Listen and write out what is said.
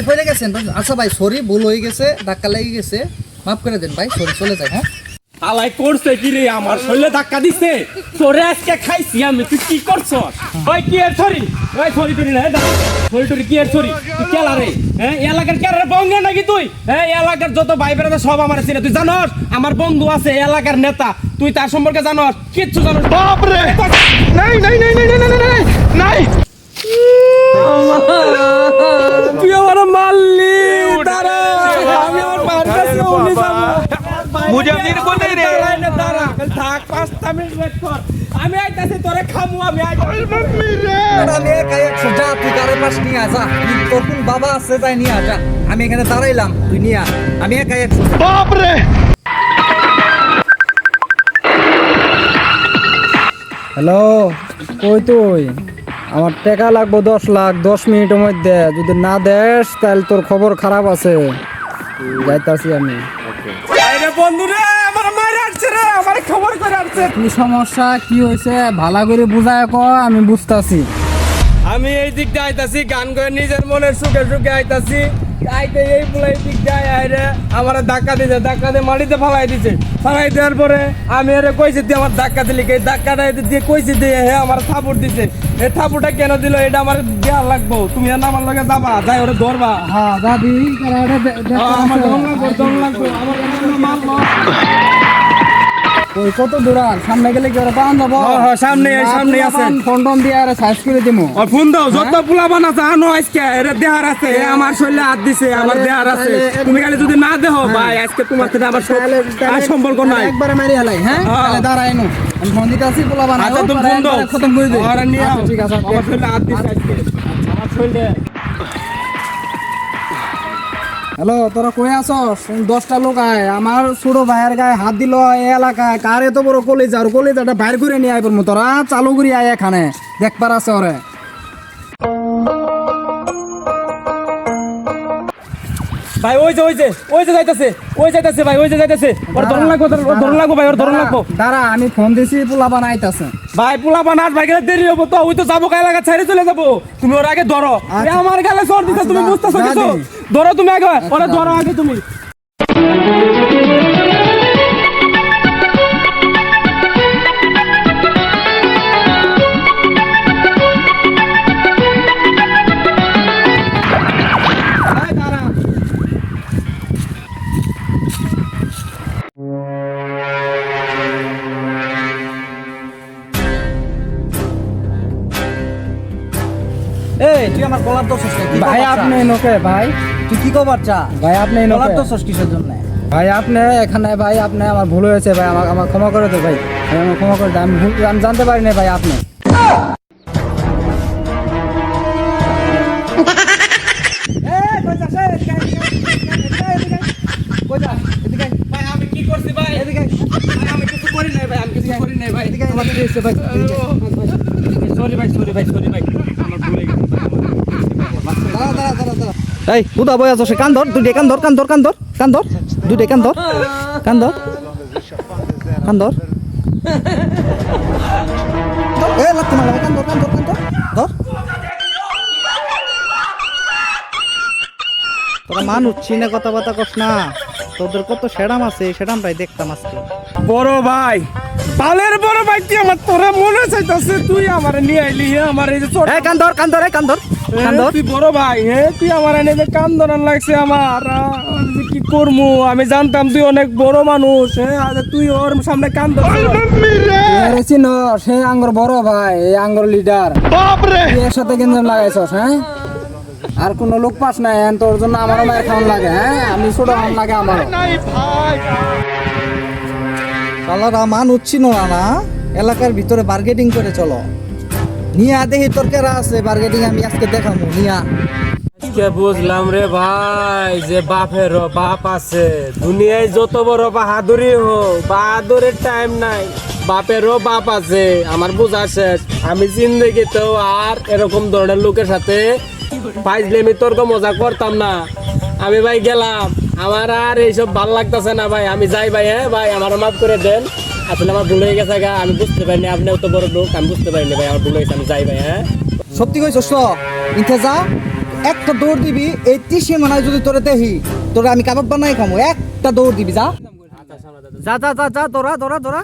ভাই পড়ে গেছেন? আচ্ছা ভাই সরি, ভুল হয়ে গেছে, ধাক্কা লেগে গেছে, মাফ করে দেন ভাই, সরি, চলে যাই। হ্যাঁ আলাই করছে কি রে, আমার শরীরে ধাক্কা দিছে, তোরে আজকে খাইছি আমি, তুই কি করছস? ওই কি এর সরি, ওই সরি তুই না, সরি তুই কি এর সরি, তুই কেলা রে? হ্যাঁ এলাকার কেলার বঙ্গে নাকি তুই? হ্যাঁ এলাকার যত ভাই বেড়াতে সব আমার চিনে, তুই জানস আমার বন্ধু আছে এলাকার নেতা, তুই তার সম্পর্কে জানস? কিচ্ছু জানস? বাপ রে, নাই নাই নাই নাই নাই নাই নাই, তুই আমার মারলি, দাঁড়া আমি আমার মার কাছে উনি যাব। মুজাহির কোনে রে? দাঁড়া থাক 5 মিনিট ওয়েট কর, আমি আইতাছি তোরে খামু, আমি আইতাছি। মাম্মি রে আমি একাই 100, যা তুই কারো পাশ নিয়ে আসা, তোর কোন বাবা আছে তাই নিয়ে আসা, আমি এখানে দাঁড়াইলাম, তুই নিয়ে আ, আমি একাই 100। বাপ রে, হ্যালো, কই তুই? আমার টাকা লাগবো 10 লাখ 10 মিনিটের মধ্যে, যদি না দেস তাহলে তোর খবর খারাপ আছে। যাইতাছি আমি। আরে বন্ধু রে, আমার মার আসছে রে, আমার খবর করে আসছে। কি সমস্যা, কি হয়েছে ভালো করে বুঝায় ক, আমি বুঝতাছি। আমি এই দিক দিয়ে আইতাছি, গান করে নিজের মনের সুখে সুখে আইতাছি, আইতে এই পুলাই দিক যায় আইরে আমার ধাক্কা দিছে, ধাক্কা দিয়ে মাটিতে ফালাই দিছে, ফালাই দেওয়ার পরে আমি এর কইছি তুই আমার ধাক্কা দিলি, এই ধাক্কাটা দিয়ে কইছি দিয়ে হে আমার থাপুর দিছে, এই থাপুরটা কেন দিল এটা আমার দেওয়া লাগবো, তুমি আর আমার লগে যাবা, যাই ওরে ধরবা। হ্যাঁ দাদি, আমার দম লাগবো আমার মারলো। ওই কত দূর আর সামনে গেলে কি ওরা পান যাবো? হ্যাঁ সামনে সামনে আছে, ফোন টোন দিয়ে আর সাইজ করে দিমু। আর ফোন দাও, যত পোলাবান আছে আনো আজকে, এর দেহার আছে, আমার শরীরে হাত দিছে, আমার দেহার আছে, তুমি খালি যদি না দেহ ভাই আজকে তোমার সাথে আমার আর সম্পর্ক নাই, একবারে মারি হেলাই। হ্যাঁ তাহলে দাঁড়াই নু, আমি ফোন দিতে আসি, পোলা বানাই আচ্ছা তুমি ফোন দাও, খতম করে দিই। আর নিয়ে আও, ঠিক আছে, আমার শরীরে হাত দিছে আজকে, আমার শরীরে। হ্যালো, তোরা কই আছস? 10টা লোক আয়, আমার ছোট ভাইয়ের গায়ে হাত দিল এই এলাকায়, কার এত বড় কলেজ, আর কলেজাটা বাইর করে নিয়ে আইবার মতো, তোরা চালু করি আয় এখানে, দেখবার আছে ওরে। ভাই ওই যে যাইতাছে, ভাই ওই যে যাইতাছে, ওর ধরন লাগবো, ওর ধরন লাগবো ভাই, ওর ধরন লাগবো। দাঁড়া, আমি ফোন দিছি, পোলা বানাইতাছে। ভাই পোলাপান আজ ভাই গেলে দেরি হবো তো, ওই তো যাবো এলাকা ছেড়ে চলে যাবো, তুমি ওর আগে ধরো। এ আমার গালে সর দিতে, তুমি বুঝতেছো কিছু? ধরো তুমি আগে, ওরা ধরো আগে তুমি। এই তুই আমার গলার দোষ হচ্ছে কি? ভাই আপনি নোকে ভাই, তুই কি কবার চা? ভাই আপনি গলার নোকে দোষ কিসের জন্য? ভাই, আপনি এখানে ভাই, আপনি আমার ভুল হয়েছে ভাই, আমার ক্ষমা করে দে ভাই, আমার ক্ষমা করে দে, আমি জানতে পারি না ভাই। আপনি ভাই আমি কি করছি ভাই? আমি কিছু করি নাই ভাই, আমি কিছু করি নাই ভাই। সরি ভাই, সরি ভাই, সরি ভাই, আমার ভুল হয়ে গেছে ভাই, এই উদা বই আছো, সে কান ধর, দুইটা কান ধর, দুইটা কান ধর, এ লাগতে না লাগে, কান ধর, ধর। তোরা মানুষ চিনে কথাবার্তা কস না, তোদের কত সেরাম আছে, সেরামটাই দেখতাম আজকে। বড় ভাই, পালের বড় ভাই, তুই আমার তোরা মনে চাইতাছে, তুই আমার নিয়ে আইলি, আমার এই যে ছোট এই কান ধর, তুই বড় ভাই, তুই আমার এনে যে কান ধরান লাগছে আমার, আমি যে কি করবো, আমি জানতাম তুই অনেক বড় মানুষ, তুই ওর সামনে কান ধরছিস। চিনো, সে আঙ্গর বড় ভাই, এই আঙ্গর লিডার, এর সাথে গেঞ্জাম লাগাইছস। হ্যাঁ আর কোন লোক পাস নাই, তোর জন্য আমারও মায়ের খাওয়ান লাগে। হ্যাঁ আমি ছোট খাওয়ান লাগে আমারও। শালারা মানুষ চিনো না, এলাকার ভিতরে বার্গেটিং করে চলো। নিয়া দেখি তোর কেরা আছে বার্গেটিং, আমি আজকে দেখাবো। নিয়া আজকে বুঝলাম রে ভাই যে বাপেরও বাপ আছে, দুনিয়ায় যত বড় বাহাদুরি হোক, বাহাদুরের টাইম নাই, বাপেরও বাপ আছে। আমার বোঝা শেষ, আমি জিন্দেগিতেও আর এরকম ধরনের লোকের সাথে ফাইজলামি তর্ক মজা করতাম না। আমি ভাই গেলাম, আমার আর এইসব ভালো লাগতেছে না ভাই, আমি যাই ভাই। হ্যাঁ ভাই আমার মাফ করে দেন, আসলে আমার ভুল হয়ে গেছে, আমি বুঝতে পারিনি, আপনি অত বড় লোক, আমি বুঝতে পারিনি ভাই, আমার ভুল হয়েছে, আমি যাই ভাই। হ্যাঁ সত্যি কইছস তো? ইনতে যা, একটা দৌড় দিবি এই ত্রিশে মানায় যদি তোরে দেখি তোরে আমি কাবাব বানাই খামো একটা দৌড় দিবি যা যা যা যা যা তোরা তোরা তোরা